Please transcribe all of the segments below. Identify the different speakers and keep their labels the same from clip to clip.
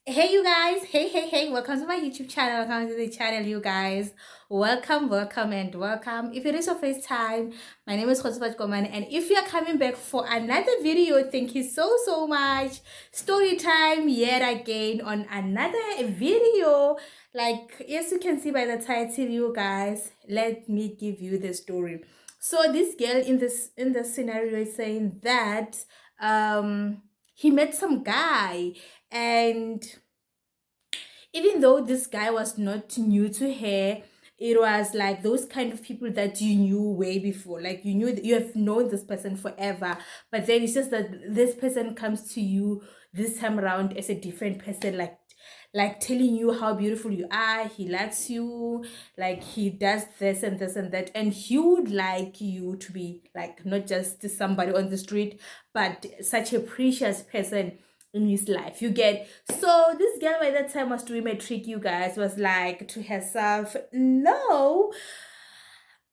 Speaker 1: Hey you guys, hey, welcome to my YouTube channel, welcome to the channel you guys. Welcome and welcome. If it is your first time, my name is Khosifat Koman, and if you are coming back for another video, thank you so much. Story time yet again on another video. Like, yes, you can see by the title, you guys, let me give you the story. So this girl in this scenario is saying that he met some guy, and even though this guy was not new to her, it was like those kind of people that you knew way before. Like you knew that you have known this person forever, but then it's just that this person comes to you this time around as a different person, like telling you how beautiful you are. He likes you, like he does this and this and that, and he would like you to be like not just somebody on the street, but such a precious person in his life. You get. So this girl by that time was doing my trick, you guys, was like to herself, no,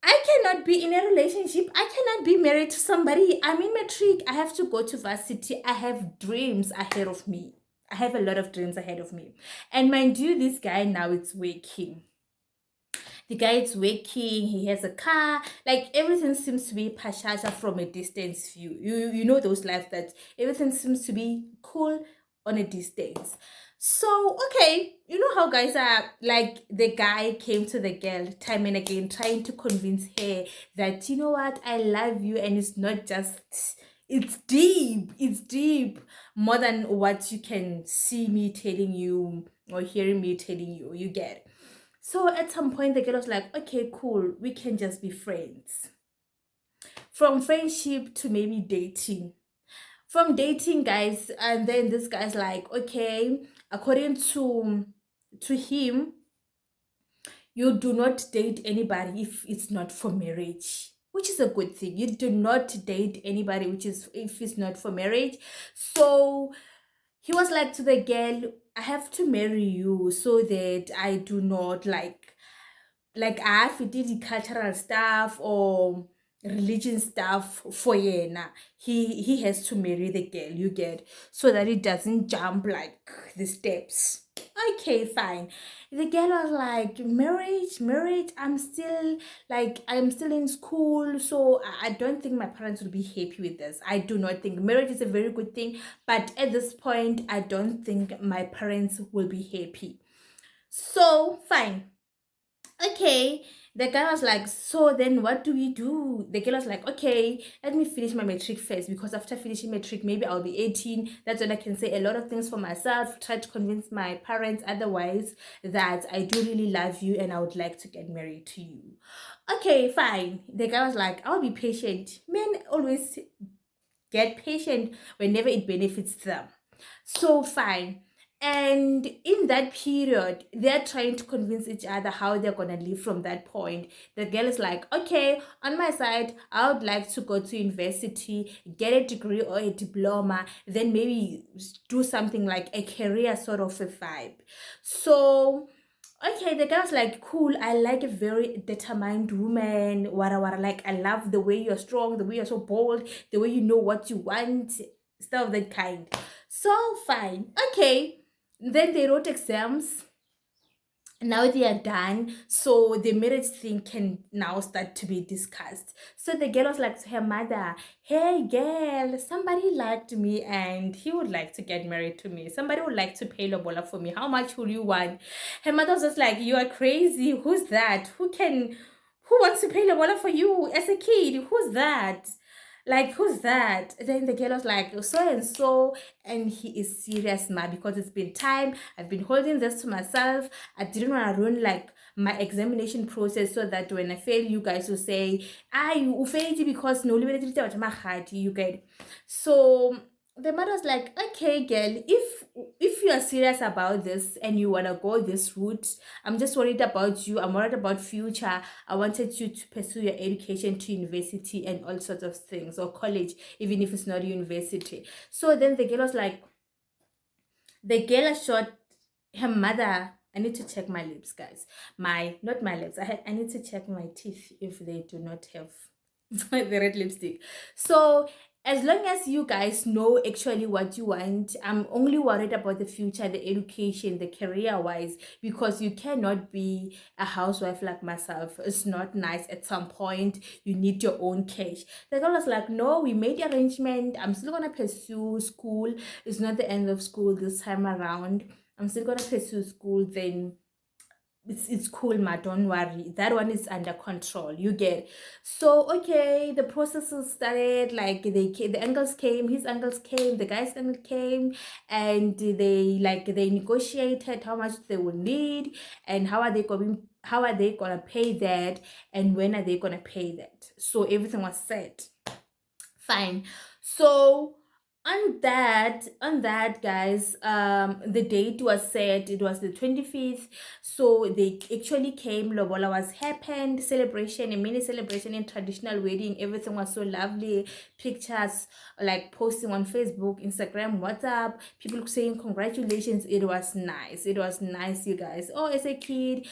Speaker 1: I cannot be in a relationship. I cannot be married to somebody. I'm in matric. I have to go to varsity. I have dreams ahead of me. I have a lot of dreams ahead of me. And mind you, this guy now it's working. The guy is working, he has a car, like everything seems to be pashasha from a distance view. You know those lives that everything seems to be cool on a distance. So okay, you know how guys are, like the guy came to the girl time and again trying to convince her that, you know what, I love you, and it's not just, it's deep more than what you can see me telling you or hearing me telling you, you get. So at some point, the girl was like, okay, cool, we can just be friends. From friendship to maybe dating. From dating, guys, and then this guy's like, okay, according to him, you do not date anybody if it's not for marriage. Which is a good thing. You do not date anybody which is if it's not for marriage. So he was like to the girl, I have to marry you so that I do not like I have to do the cultural stuff or religion stuff for yena. He has to marry the girl, you get, so that it doesn't jump like the steps. Okay, fine. The girl was like, marriage, I'm still in school, so I don't think my parents will be happy with this. I do not think marriage is a very good thing, but at this point I don't think my parents will be happy. So fine. Okay, the guy was like, so then what do we do? The girl was like, okay, let me finish my matric first, because after finishing matric maybe I'll be 18. That's when I can say a lot of things for myself, try to convince my parents otherwise that I do really love you and I would like to get married to you. Okay, fine. The guy was like, I'll be patient. Men always get patient whenever it benefits them. So fine. And in that period, they're trying to convince each other how they're gonna live from that point. The girl is like, okay, on my side, I would like to go to university, get a degree or a diploma, then maybe do something like a career sort of a vibe. So okay, the guy was like, cool, I like a very determined woman, wara, like I love the way you're strong, the way you're so bold, the way you know what you want, stuff of that kind. So fine. Okay. Then they wrote exams. Now they are done, so the marriage thing can now start to be discussed. So the girl was like to her mother, hey girl, somebody liked me and he would like to get married to me. Somebody would like to pay lobola for me. How much would you want? Her mother was just like, you are crazy. Who's that? Who wants to pay lobola for you as a kid? Who's that? Like, who's that? Then the girl was like, so and so, and he is serious, ma, because it's been time. I've been holding this to myself. I didn't want to ruin like my examination process, so that when I fail, you guys will say, ah, you failed because no you get. So the mother's like, okay, girl, if you are serious about this and you wanna go this route, I'm just worried about you. I'm worried about future. I wanted you to pursue your education to university and all sorts of things, or college, even if it's not university. So then the girl was like, the girl assured her mother, I need to check my lips, guys. Not my lips. I need to check my teeth if they do not have the red lipstick. So as long as you guys know actually what you want, I'm only worried about the future, the education, the career wise, because you cannot be a housewife like myself. It's not nice. At some point you need your own cash. The girl was like, no, we made arrangement, I'm still gonna pursue school. It's not the end of school this time around. I'm still gonna pursue school. Then it's cool, ma, don't worry, that one is under control, you get. So okay, the processes started, like the uncles came, his uncles came, the guy's uncle came, and they negotiated how much they will need, and how are they gonna pay that, and when are they gonna pay that. So everything was set. Fine. So on that guys, the date was set, it was the 25th. So they actually came, lobola was happened, celebration, a mini celebration in traditional wedding, everything was so lovely. Pictures like posting on Facebook, Instagram, WhatsApp, people saying congratulations. It was nice, it was nice, you guys. Oh, as a kid,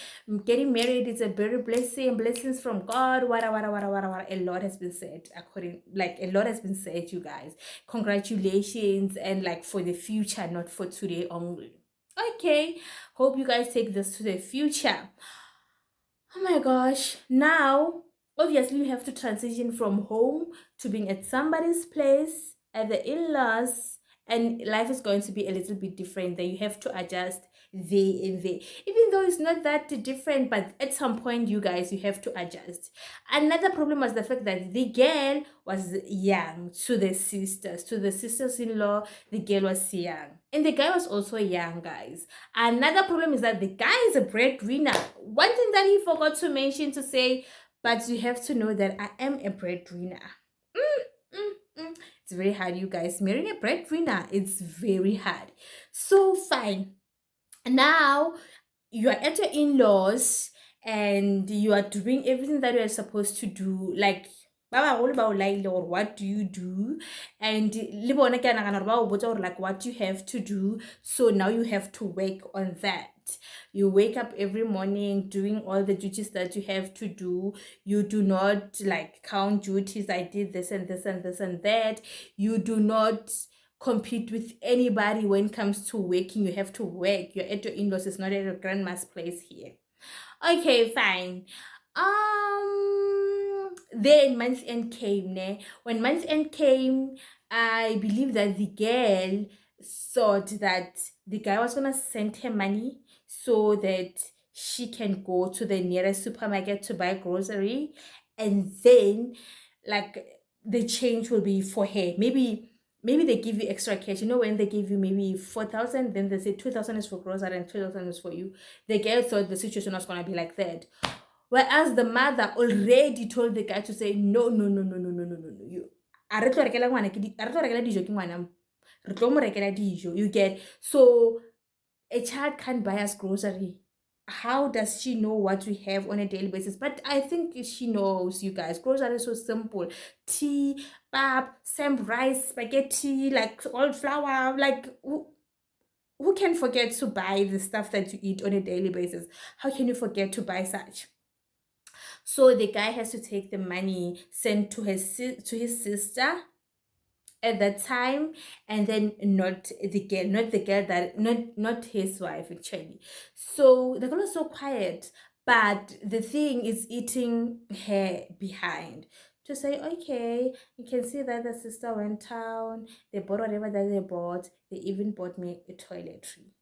Speaker 1: getting married is a very blessings from God. What. A lot has been said, according, like, a lot has been said, you guys. Congratulations, and like for the future, not for today only. Okay, hope you guys take this to the future. Oh my gosh, now obviously you have to transition from home to being at somebody's place, at the in-laws, and life is going to be a little bit different. That you have to adjust there and there, even though it's not that different, but at some point, you guys, you have to adjust. Another problem was the fact that the girl was young. To the sisters-in-law, the girl was young, and the guy was also young, guys. Another problem is that the guy is a breadwinner. One thing that he forgot to mention, to say, but you have to know that I am a breadwinner. It's very hard, you guys. Marrying a breadwinner, it's very hard. So fine. Now you are at your in-laws, and you are doing everything that you are supposed to do. Like, ba bagolo ba o laile gore what do you do, and le bona ke a nagana gore ba o botsa gore like what you have to do. So now you have to work on that. You wake up every morning doing all the duties that you have to do. You do not like count duties, I did this and this and this and that. You do not compete with anybody when it comes to working. You have to work. You're at your in-laws, it's not at your grandma's place here. Okay, fine. Then month end came, ne? When month end came, I believe that the girl thought that the guy was gonna send her money so that she can go to the nearest supermarket to buy grocery, and then like the change will be for her. Maybe they give you extra cash. You know, when they give you maybe 4,000, then they say 2,000 is for grocery and 2,000 is for you. The girl thought the situation was gonna be like that. Whereas the mother already told the guy to say, no, no, no, no, no, no, no, no, no. You, a re tlo rekela ngwana a re tlo rekela dijo ke ngwana, re tlo mo rekela dijo, you get. So a child can't buy us grocery. How does she know what we have on a daily basis? But I think she knows, you guys. Grocery is so simple. Tea, pap, some rice, spaghetti, like all flour. Like, who can forget to buy the stuff that you eat on a daily basis? How can you forget to buy such? So the guy has to take the money, sent to his sister at that time, and then not his wife actually. So the girl was so quiet, but the thing is eating her behind, to say, okay, you can see that the sister went town, they bought whatever that they bought, they even bought me a toiletry,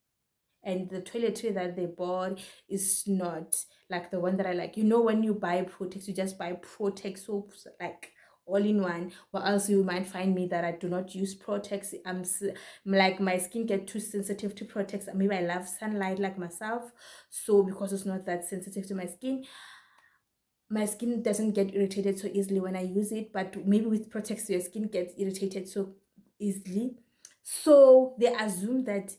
Speaker 1: and the toiletry that they bought is not like the one that I like. You know, when you buy Protex, you just buy Protex soaps, like all in one. Or else you might find me that I do not use Protex. Like, my skin get too sensitive to Protex. Maybe I love sunlight like myself, so because it's not that sensitive to my skin doesn't get irritated so easily when I use it. But maybe with Protex, your skin gets irritated so easily. So they assumed that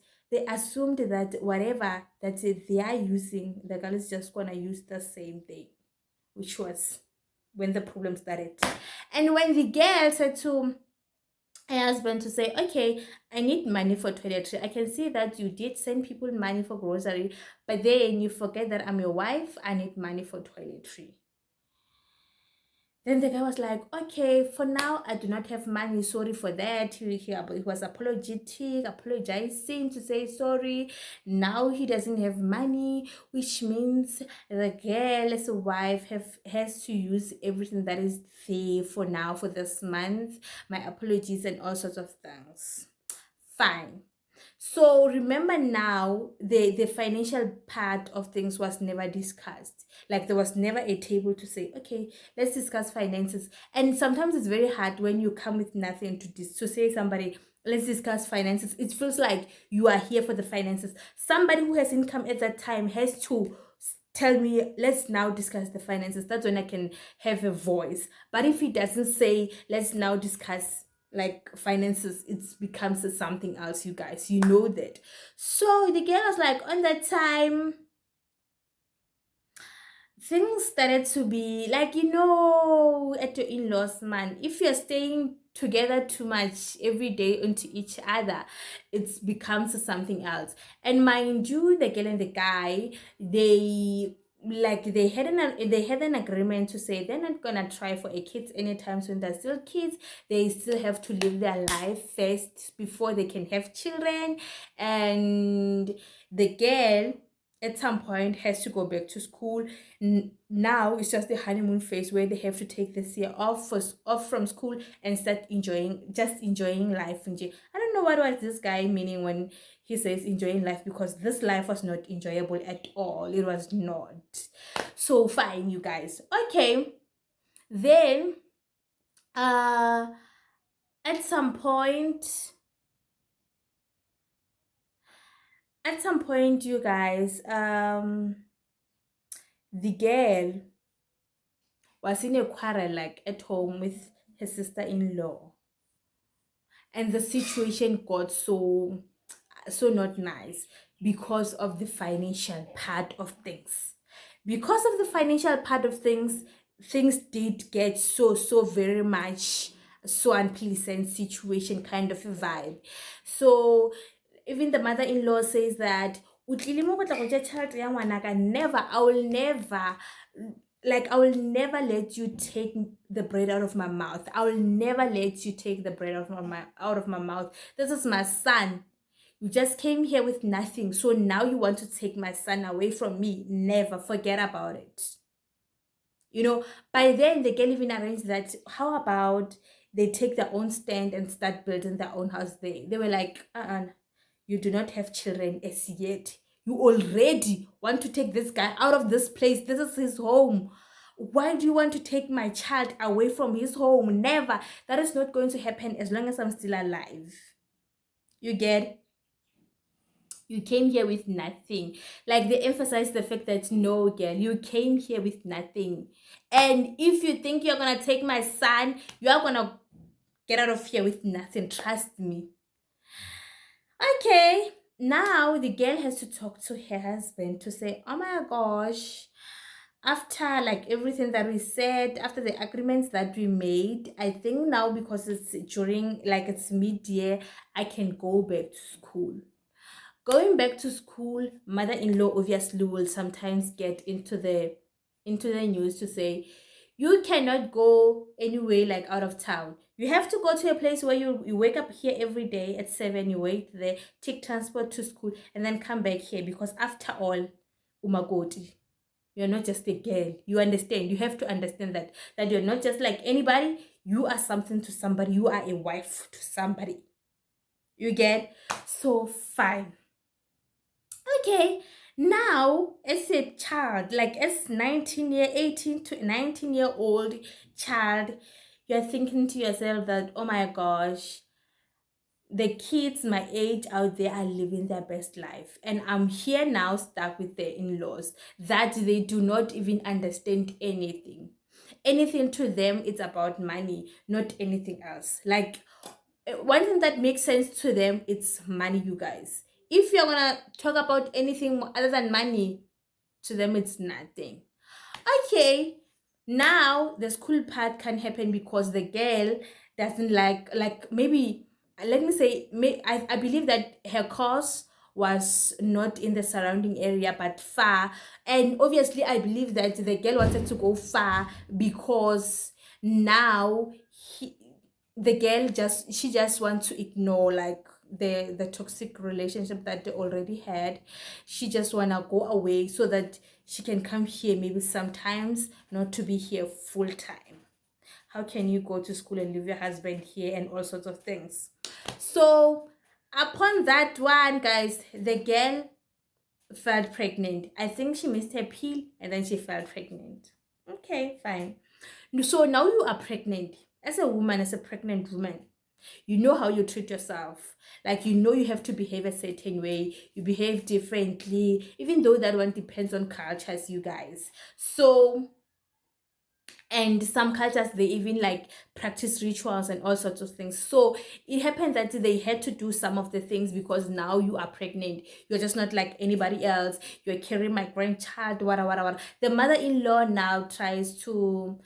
Speaker 1: whatever that they are using, the girl is just gonna use the same thing, which was when the problem started. And when the girl said to her husband to say, okay, I need money for toiletry, I can see that you did send people money for grocery, but then you forget that I'm your wife, I need money for toiletry. Then the guy was like, okay, for now, I do not have money. Sorry for that. He was apologetic, apologizing to say sorry. Now he doesn't have money, which means the girl as a wife has to use everything that is there for now, for this month. My apologies and all sorts of things. Fine. So remember now, the financial part of things was never discussed. Like there was never a table to say, okay, let's discuss finances. And sometimes it's very hard when you come with nothing to say somebody, let's discuss finances. It feels like you are here for the finances. Somebody who has income at that time has to tell me, let's now discuss the finances. That's when I can have a voice. But if he doesn't say, let's now discuss like finances, it becomes something else, you guys, you know that. So the girl was like, on that time things started to be like, at your in-laws, man, if you're staying together too much every day into each other, it becomes something else. And mind you, the girl and the guy, they had an agreement to say they're not gonna try for a kids anytime soon. They're still kids. They still have to live their life first before they can have children. And the girl at some point has to go back to school. Now it's just the honeymoon phase where they have to take this year off from school and start enjoying life. I don't know what was this guy meaning when he says enjoying life, because this life was not enjoyable at all. It was not. So fine, you guys. Okay. Then uh at some point you guys, the girl was in a quarrel like at home with her sister-in-law, and the situation got so not nice because of the financial part of things. Because of the financial part of things, things did get so very much so unpleasant situation kind of a vibe. So even the mother-in-law says that "O tlile mo go tla go ja tšhelete ya ngwanaka, never, I will never let you take the bread out of my mouth. I will never let you take the bread out of my mouth. This is my son. You just came here with nothing. So now you want to take my son away from me. Never. Forget about it." By then they can even arrange that. How about they take their own stand and start building their own house there? They were like, you do not have children as yet. You already want to take this guy out of this place. This is his home. Why do you want to take my child away from his home? Never. That is not going to happen as long as I'm still alive. You get? You came here with nothing. Like they emphasize the fact that no, girl, you came here with nothing. And if you think you're gonna take my son, you are gonna get out of here with nothing. Trust me. Okay, now the girl has to talk to her husband to say, oh my gosh, after like everything that we said, after the agreements that we made, I think now because it's during like it's mid-year, I can go back to school. Going back to school, mother-in-law obviously will sometimes get into the news to say, you cannot go anywhere like out of town. You have to go to a place where you wake up here every day at 7, you wait there, take transport to school, and then come back here, because after all, umagoti, you're not just a girl. You understand? You have to understand that you're not just like anybody. You are something to somebody. You are a wife to somebody. You get? So fine. Okay, now as a child, like as 18 to 19-year-old child, you're thinking to yourself that, oh my gosh, the kids my age out there are living their best life, and I'm here now stuck with their in-laws that they do not even understand anything to them. It's about money, not anything else. Like one thing that makes sense to them, it's money, you guys. If you're gonna talk about anything other than money, to them it's nothing. Okay, now the school part can happen because the girl doesn't like maybe, let me say, I believe that her course was not in the surrounding area but far. And obviously I believe that the girl wanted to go far because Now he, the girl just, she just wants to ignore like the toxic relationship that they already had. She just wanna go away so that she can come here maybe sometimes, not to be here full time. How can you go to school and leave your husband here and all sorts of things? So upon that one, guys, the girl felt pregnant. I think she missed her pill and then she felt pregnant. Okay, fine. So now you are pregnant. As a woman, as a pregnant woman, you know how you treat yourself. Like, you know, you have to behave a certain way. You behave differently, even though that one depends on cultures, you guys. So, and some cultures, they even like practice rituals and all sorts of things. So it happened that they had to do some of the things because now you are pregnant. You're just not like anybody else. You're carrying my grandchild, whatever. The mother-in-law now tries to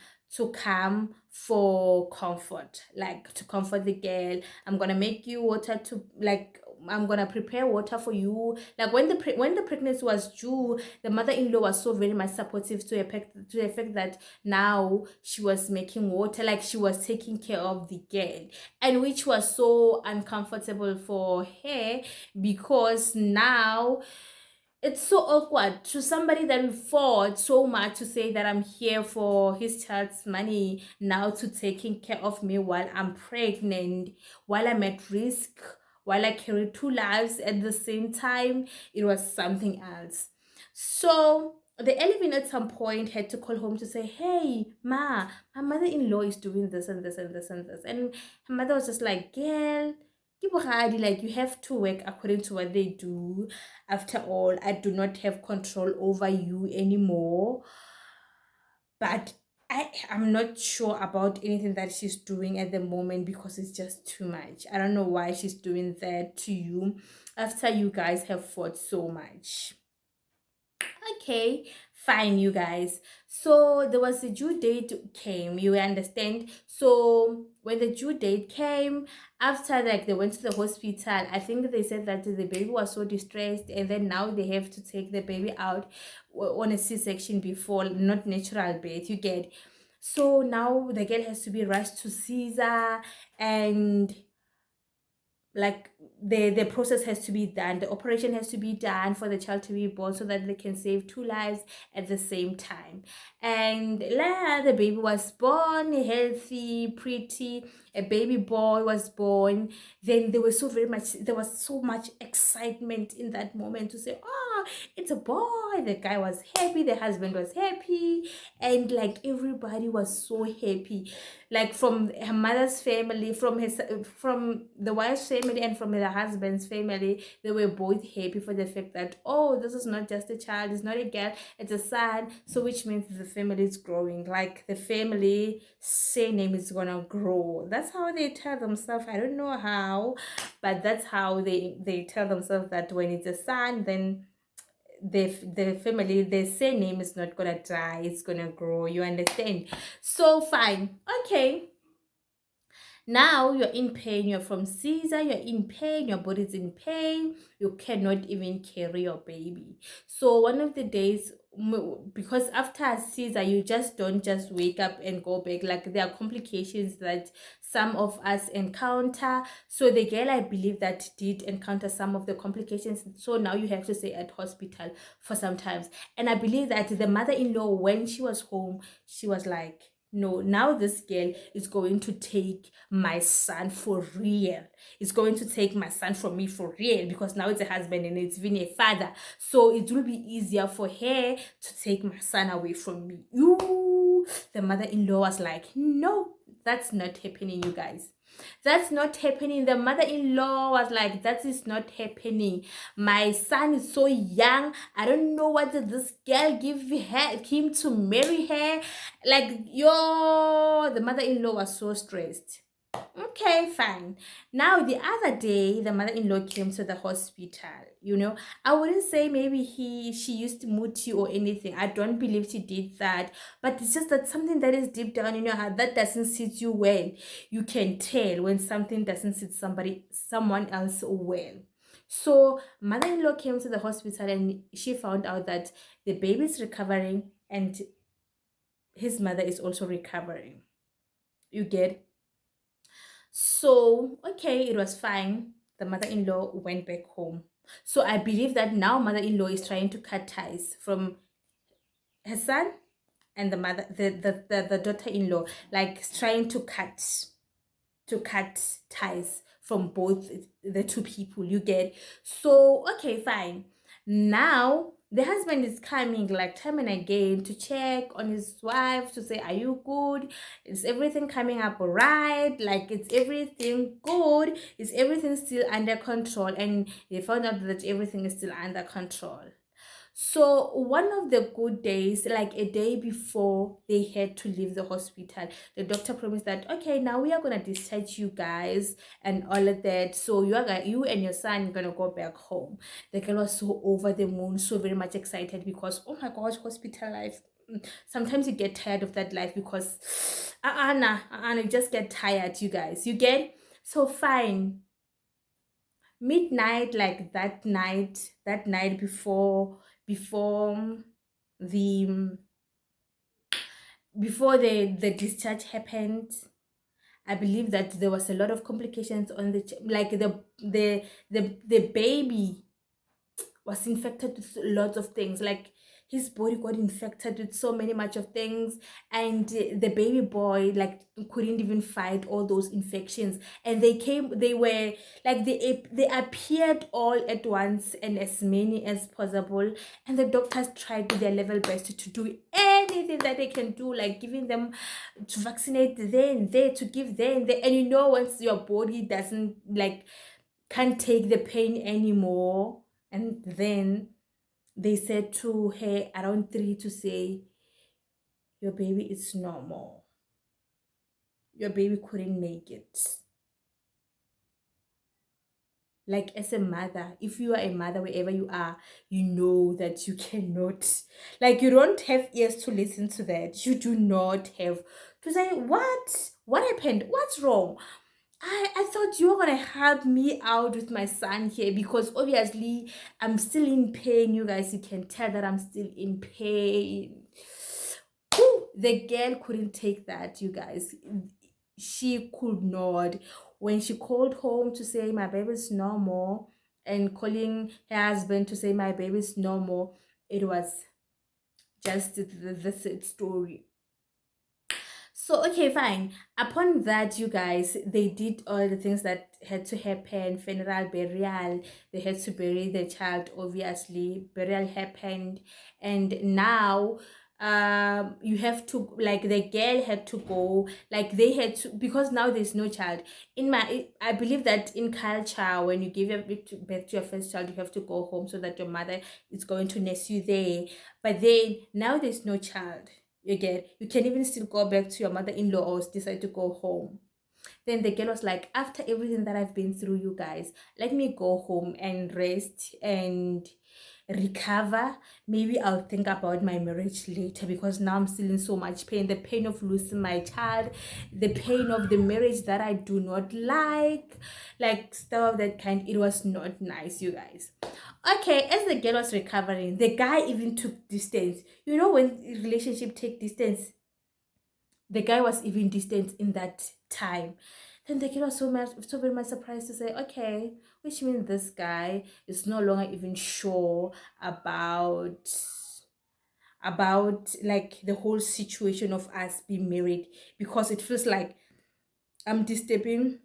Speaker 1: come for comfort, like to comfort the girl. I'm gonna make you water to like, I'm gonna prepare water for you. Like when when the pregnancy was due, the mother-in-law was so very much supportive to the fact that now she was making water, like she was taking care of the girl, and which was so uncomfortable for her because now it's so awkward to somebody that we fought so much to say that I'm here for his child's money now to taking care of me while I'm pregnant, while I'm at risk, while I carry two lives at the same time. It was something else. So the elephant at some point had to call home to say, "Hey, ma, my mother-in-law is doing this and this and this and this." And her mother was just like, "Girl, ke bogadi, like you have to work according to what they do. After all, I do not have control over you anymore." But I'm not sure about anything that she's doing at the moment because it's just too much. I don't know why she's doing that to you after you guys have fought so much. Okay, fine, you guys. So there was a due date came, you understand? So when the due date came, after like they went to the hospital, I think they said that the baby was so distressed, and then now they have to take the baby out on a C-section before, not natural birth, you get. So now the girl has to be rushed to Caesar, and like the process has to be done, the operation has to be done for the child to be born so that they can save two lives at the same time. And the baby was born healthy, pretty, a baby boy was born. Then there was so much excitement in that moment to say, oh, it's a boy. The guy was happy, the husband was happy, and like everybody was so happy, like from her mother's family, from the wife's family, and from the husband's family. They were both happy for the fact that, oh, this is not just a child, it's not a girl, it's a son. So which means the family is growing, like the family surname is gonna grow. That's how they tell themselves. I don't know how, but that's how they tell themselves that when it's a son, then the family, the surname is not gonna die, it's gonna grow, you understand? So fine, okay, now you're in pain, you're from Caesar, you're in pain, your body's in pain, you cannot even carry your baby. So one of the days, because after Caesar, you just don't just wake up and go back. Like there are complications that some of us encounter. So the girl, I believe, that did encounter some of the complications. So now you have to stay at hospital for some times. And I believe that the mother-in-law, when she was home, she was like, no, now this girl is going to take my son for real. It's going to take my son from me for real, because now it's a husband and it's even a father. So it will be easier for her to take my son away from me. Ooh, the mother-in-law was like, no, that's not happening, you guys. That's not happening. The mother-in-law was like, that is not happening. My son is so young. I don't know what did this girl give him to marry her. Like, yo, the mother-in-law was so stressed. Okay, fine. Now the other day, the mother-in-law came to the hospital. You know, I wouldn't say maybe she used to muti or anything. I don't believe she did that. But it's just that something that is deep down in your heart that doesn't sit you well. You can tell when something doesn't sit someone else well. So mother-in-law came to the hospital and she found out that the baby is recovering and his mother is also recovering. You get? So, okay, it was fine. The mother-in-law went back home. So I believe that now mother-in-law is trying to cut ties from her son and the mother, the daughter-in-law, like trying to cut ties from both the two people. You get? So okay, fine. Now the husband is coming like time and again to check on his wife to say, are you good? Is everything coming up all right? Like, it's everything good? Is everything still under control? And they found out that everything is still under control. So one of the good days, like a day before they had to leave the hospital, the doctor promised that, okay, now we are gonna discharge you guys and all of that. So you and your son gonna go back home. The girl was so over the moon, so very much excited because, oh my gosh, hospital life. Sometimes you get tired of that life because you just get tired, you guys. You get? So fine. Midnight, like that night before the the discharge happened, I believe that there was a lot of complications on like the baby was infected with lots of things, like his body got infected with so many much of things, and the baby boy like couldn't even fight all those infections, and they were like they appeared all at once and as many as possible, and the doctors tried to their level best to do anything that they can do, like giving them to vaccinate there and there, to give there and there, and once your body doesn't like can't take the pain anymore. And then they said to her around 3 to say, your baby is normal. Your baby couldn't make it. Like, as a mother, if you are a mother wherever you are, you know that you cannot, like, you don't have ears to listen to that. You do not have to say, what happened, what's wrong? I thought you were gonna help me out with my son here, because obviously I'm still in pain. You guys, you can tell that I'm still in pain. Whew, the girl couldn't take that, you guys. She could not. When she called home to say my baby's normal, and calling her husband to say my baby's normal, it was just the sad story. So, okay, fine. Upon that, you guys, they did all the things that had to happen: funeral, burial. They had to bury the child, obviously. Burial happened. And now, you have to, like, the girl had to go, like, they had to, because now there's no child. I believe that in culture, when you give birth to your first child, you have to go home so that your mother is going to nurse you there. But then, now there's no child. You can even still go back to your mother-in-law or decide to go home. Then the girl was like, after everything that I've been through, you guys, let me go home and rest and recover. Maybe I'll think about my marriage later, because now I'm still in so much pain. The pain of losing my child, the pain of the marriage that I do not like stuff of that kind. It was not nice, you guys. Okay, as the girl was recovering, the guy even took distance. When relationship take distance, the guy was even distant in that time. Then the kid was so very much surprised to say, okay, which means this guy is no longer even sure about like the whole situation of us being married, because it feels like I'm disturbing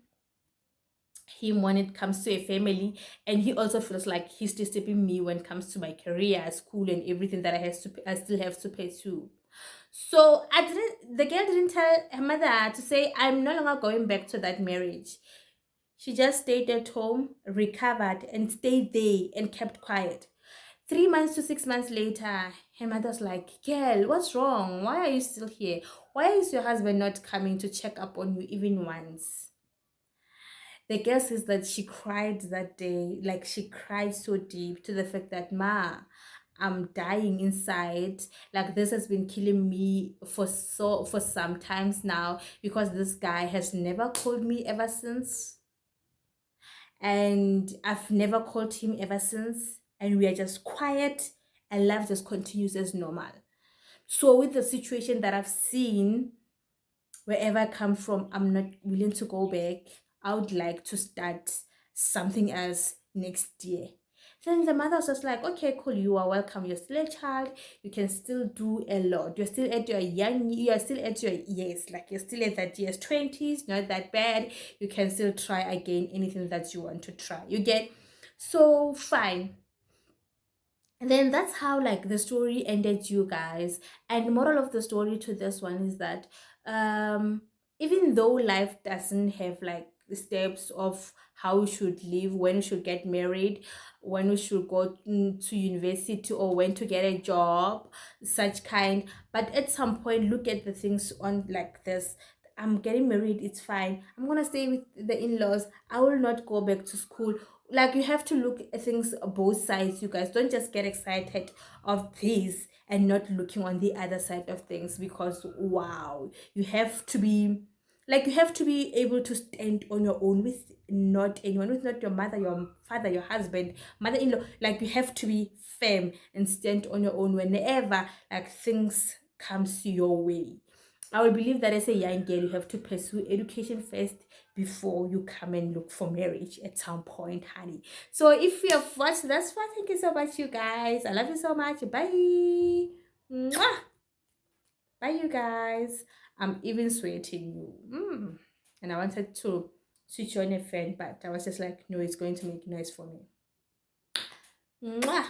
Speaker 1: him when it comes to a family, and he also feels like he's disturbing me when it comes to my career, school, and everything that I still have to pay to. So the girl didn't tell her mother to say, I'm no longer going back to that marriage. She just stayed at home, recovered, and stayed there and kept quiet. 3 months to 6 months later, her mother's like, girl, what's wrong? Why are you still here? Why is your husband not coming to check up on you even once? The girl says that she cried that day, like she cried so deep to the fact that, Ma, I'm dying inside. Like, this has been killing me for some times now, because this guy has never called me ever since, and I've never called him ever since, and we are just quiet, and life just continues as normal. So with the situation that I've seen, wherever I come from, I'm not willing to go back. I would like to start something else next year. Then the mother was just like, okay, cool, you are welcome. You're still a child. You can still do a lot. You're still at your years, like you're still at that years 20s, not that bad. You can still try again anything that you want to try. You get so fine. And then that's how like the story ended, you guys. And the moral of the story to this one is that um even though life doesn't have like the steps of how we should live, when we should get married, when we should go to university, or when to get a job, such kind, but at some point look at the things on like this. I'm getting married, it's fine. I'm gonna stay with the in-laws. I will not go back to school. Like, you have to look at things both sides, you guys. Don't just get excited of this and not looking on the other side of things, because wow, you have to be like, you have to be able to stand on your own with not anyone, with not your mother, your father, your husband, mother-in-law. Like, you have to be firm and stand on your own whenever like things comes your way. I will believe that as a young girl, you have to pursue education first before you come and look for marriage at some point, honey. So if you have watched this far, thank you so much, you guys. I love you so much. Bye. Mwah! Bye, you guys. I'm even sweating you. And I wanted to switch on a fan, but I was just like, no, it's going to make noise for me. Mwah!